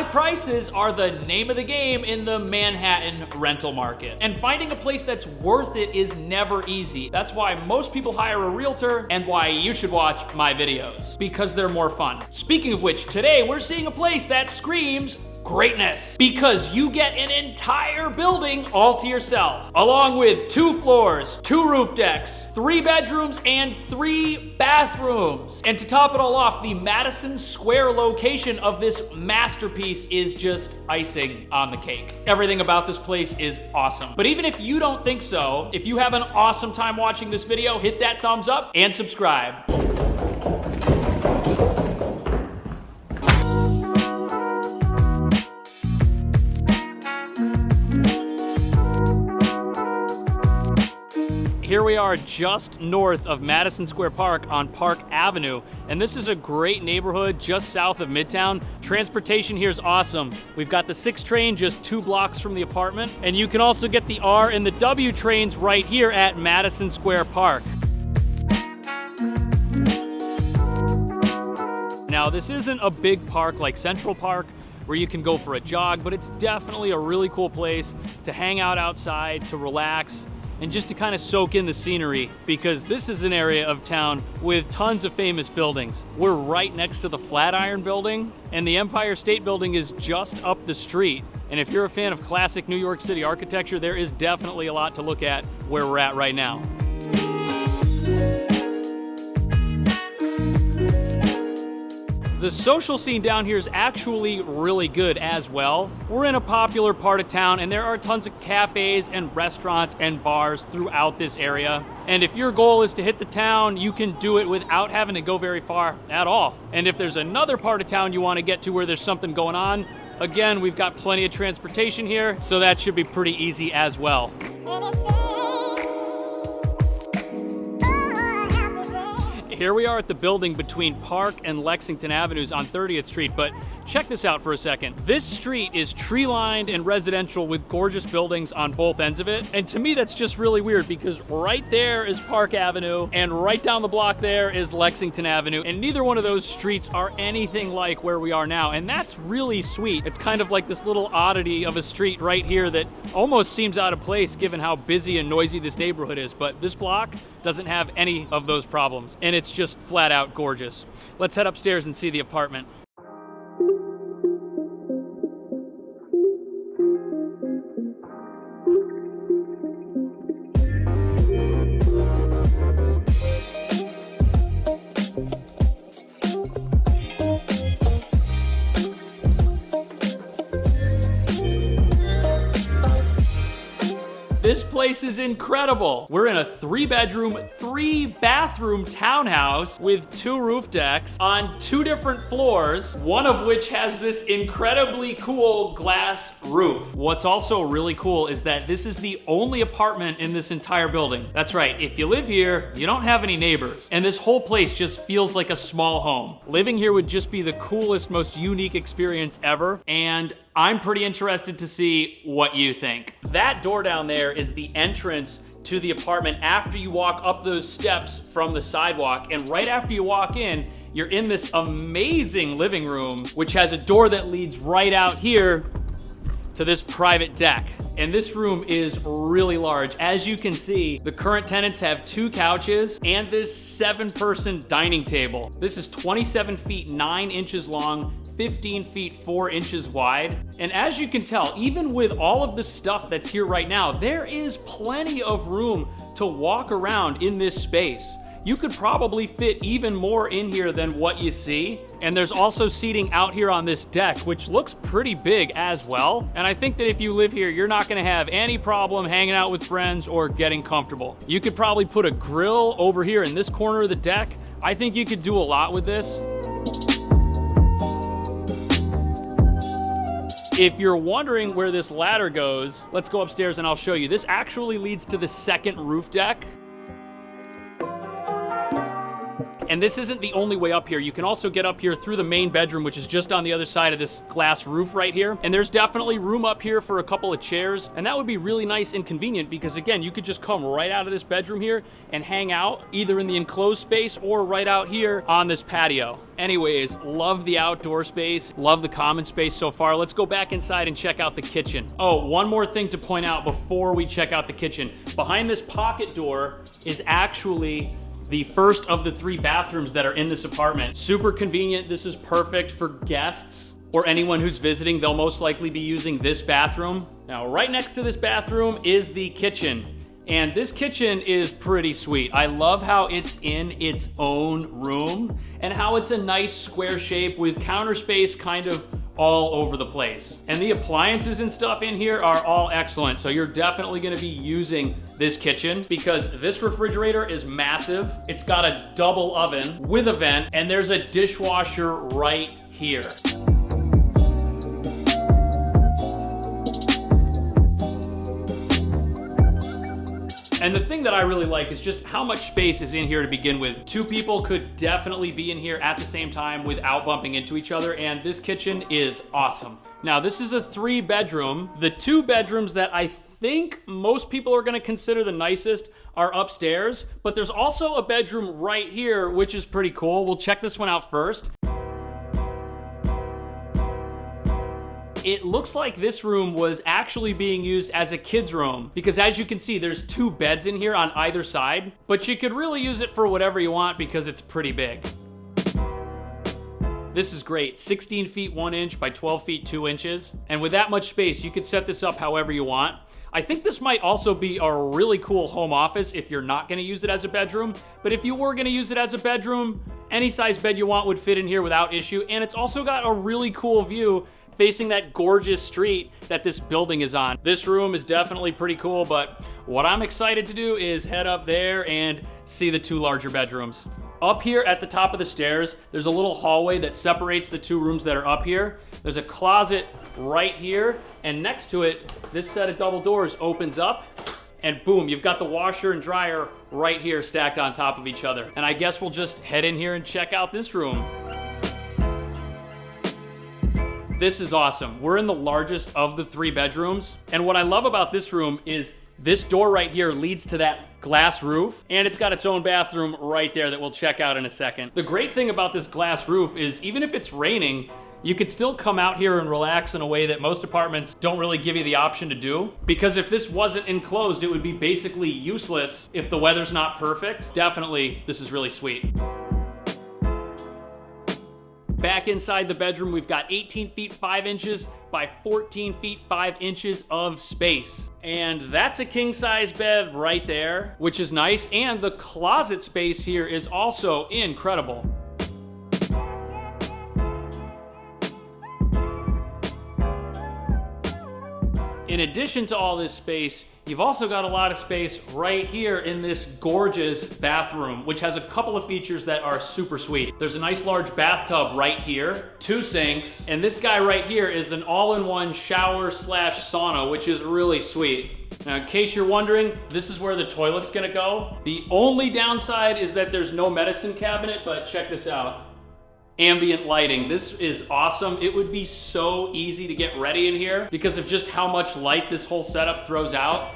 high prices are the name of the game in the Manhattan rental market. And finding a place that's worth it is never easy. That's why most people hire a realtor and why you should watch my videos, because they're more fun. Speaking of which, today we're seeing a place that screams greatness, because you get an entire building all to yourself, along with 2 floors, 2 roof decks, 3 bedrooms, and 3 bathrooms. And to top it all off, the Madison Square location of this masterpiece is just icing on the cake. Everything about this place is awesome. But even if you don't think so, if you have an awesome time watching this video, hit that thumbs up and subscribe. Here we are just north of Madison Square Park on Park Avenue, and this is a great neighborhood just south of Midtown. Transportation here is awesome. We've got the 6 train just 2 blocks from the apartment, and you can also get the R and the W trains right here at Madison Square Park. Now, this isn't a big park like Central Park, where you can go for a jog, but it's definitely a really cool place to hang out outside, to relax, and just to kind of soak in the scenery, because this is an area of town with tons of famous buildings. We're right next to the Flatiron building, and the Empire State Building is just up the street. And if you're a fan of classic New York City architecture, there is definitely a lot to look at where we're at right now. The social scene down here is actually really good as well. We're in a popular part of town, and there are tons of cafes and restaurants and bars throughout this area. And if your goal is to hit the town, you can do it without having to go very far at all. And if there's another part of town you want to get to where there's something going on, again, we've got plenty of transportation here, so that should be pretty easy as well. Here we are at the building between Park and Lexington Avenues on 30th Street, but check this out for a second. This street is tree-lined and residential with gorgeous buildings on both ends of it, and to me that's just really weird, because right there is Park Avenue, and right down the block there is Lexington Avenue, and neither one of those streets are anything like where we are now, and that's really sweet. It's kind of like this little oddity of a street right here that almost seems out of place given how busy and noisy this neighborhood is, but this block doesn't have any of those problems, and it's just flat out gorgeous. Let's head upstairs and see the apartment. This place is incredible. We're in a 3-bedroom, 3-bathroom townhouse with 2 roof decks on 2 different floors, one of which has this incredibly cool glass roof. What's also really cool is that this is the only apartment in this entire building. That's right, if you live here, you don't have any neighbors, and this whole place just feels like a small home. Living here would just be the coolest, most unique experience ever, and I'm pretty interested to see what you think. That door down there is the entrance to the apartment after you walk up those steps from the sidewalk, and right after you walk in, you're in this amazing living room, which has a door that leads right out here to this private deck. And this room is really large. As you can see, the current tenants have 2 couches and this 7-person dining table. This is 27 feet 9 inches long, 15 feet 4 inches wide. And as you can tell, even with all of the stuff that's here right now, there is plenty of room to walk around in this space. You could probably fit even more in here than what you see. And there's also seating out here on this deck, which looks pretty big as well. And I think that if you live here, you're not gonna have any problem hanging out with friends or getting comfortable. You could probably put a grill over here in this corner of the deck. I think you could do a lot with this. If you're wondering where this ladder goes, let's go upstairs and I'll show you. This actually leads to the 2nd roof deck. And this isn't the only way up here. You can also get up here through the main bedroom, which is just on the other side of this glass roof right here. And there's definitely room up here for a couple of chairs. And that would be really nice and convenient because, again, you could just come right out of this bedroom here and hang out either in the enclosed space or right out here on this patio. Anyways, love the outdoor space, love the common space so far. Let's go back inside and check out the kitchen. Oh, one more thing to point out before we check out the kitchen. Behind this pocket door is actually the first of the 3 bathrooms that are in this apartment. Super convenient. This is perfect for guests or anyone who's visiting. They'll most likely be using this bathroom. Now, right next to this bathroom is the kitchen. And this kitchen is pretty sweet. I love how it's in its own room and how it's a nice square shape with counter space kind of all over the place. And the appliances and stuff in here are all excellent. So you're definitely gonna be using this kitchen because this refrigerator is massive. It's got a double oven with a vent, and there's a dishwasher right here. And the thing that I really like is just how much space is in here to begin with. 2 people could definitely be in here at the same time without bumping into each other, and this kitchen is awesome. Now, this is a 3-bedroom. The 2 bedrooms that I think most people are gonna consider the nicest are upstairs, but there's also a bedroom right here, which is pretty cool. We'll check this one out first. It looks like this room was actually being used as a kid's room because, as you can see, there's 2 beds in here on either side, but you could really use it for whatever you want because it's pretty big. This is great, 16 feet 1 inch by 12 feet 2 inches. And with that much space, you could set this up however you want. I think this might also be a really cool home office if you're not gonna use it as a bedroom, but if you were gonna use it as a bedroom, any size bed you want would fit in here without issue. And it's also got a really cool view facing that gorgeous street that this building is on. This room is definitely pretty cool, but what I'm excited to do is head up there and see the 2 larger bedrooms. Up here at the top of the stairs, there's a little hallway that separates the 2 rooms that are up here. There's a closet right here, and next to it, this set of double doors opens up, and boom, you've got the washer and dryer right here stacked on top of each other. And I guess we'll just head in here and check out this room. This is awesome. We're in the largest of the 3 bedrooms. And what I love about this room is this door right here leads to that glass roof, and it's got its own bathroom right there that we'll check out in a second. The great thing about this glass roof is even if it's raining, you could still come out here and relax in a way that most apartments don't really give you the option to do. Because if this wasn't enclosed, it would be basically useless if the weather's not perfect. Definitely, this is really sweet. Back inside the bedroom, we've got 18 feet 5 inches by 14 feet 5 inches of space. And that's a king size bed right there, which is nice. And the closet space here is also incredible. In addition to all this space, you've also got a lot of space right here in this gorgeous bathroom, which has a couple of features that are super sweet. There's a nice large bathtub right here, 2 sinks, and this guy right here is an all-in-one shower / sauna, which is really sweet. Now, in case you're wondering, this is where the toilet's gonna go. The only downside is that there's no medicine cabinet, but check this out. Ambient lighting. This is awesome. It would be so easy to get ready in here because of just how much light this whole setup throws out.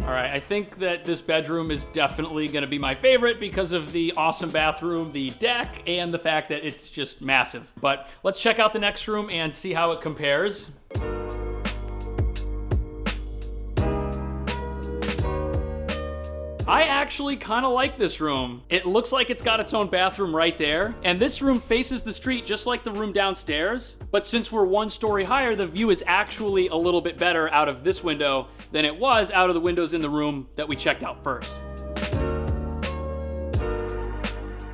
All right, I think that this bedroom is definitely gonna be my favorite because of the awesome bathroom, the deck, and the fact that it's just massive. But let's check out the next room and see how it compares. I actually kind of like this room. It looks like it's got its own bathroom right there, and this room faces the street just like the room downstairs, but since we're 1 story higher, the view is actually a little bit better out of this window than it was out of the windows in the room that we checked out first.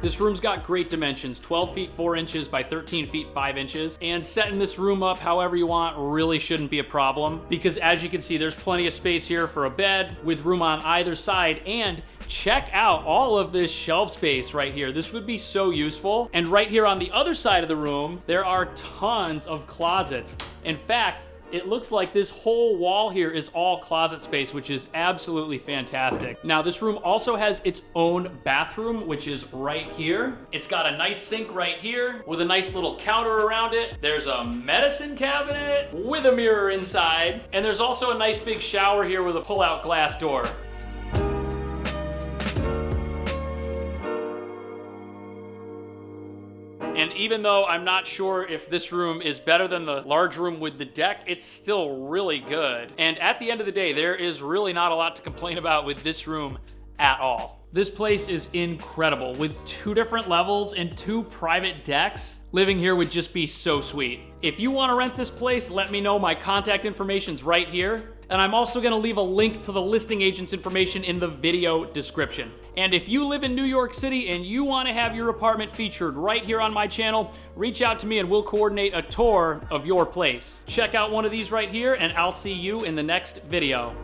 This room's got great dimensions, 12 feet 4 inches by 13 feet 5 inches, and setting this room up however you want really shouldn't be a problem because as you can see, there's plenty of space here for a bed with room on either side, and check out all of this shelf space right here. This would be so useful. And right here on the other side of the room, there are tons of closets. In fact, It looks like this whole wall here is all closet space, which is absolutely fantastic. Now, this room also has its own bathroom, which is right here. It's got a nice sink right here with a nice little counter around it. There's a medicine cabinet with a mirror inside. And there's also a nice big shower here with a pull-out glass door. And even though I'm not sure if this room is better than the large room with the deck, it's still really good. And at the end of the day, there is really not a lot to complain about with this room at all. This place is incredible with 2 different levels and 2 private decks. Living here would just be so sweet. If you want to rent this place, let me know. My contact information's right here. And I'm also going to leave a link to the listing agent's information in the video description. And if you live in New York City and you want to have your apartment featured right here on my channel, reach out to me and we'll coordinate a tour of your place. Check out one of these right here, and I'll see you in the next video.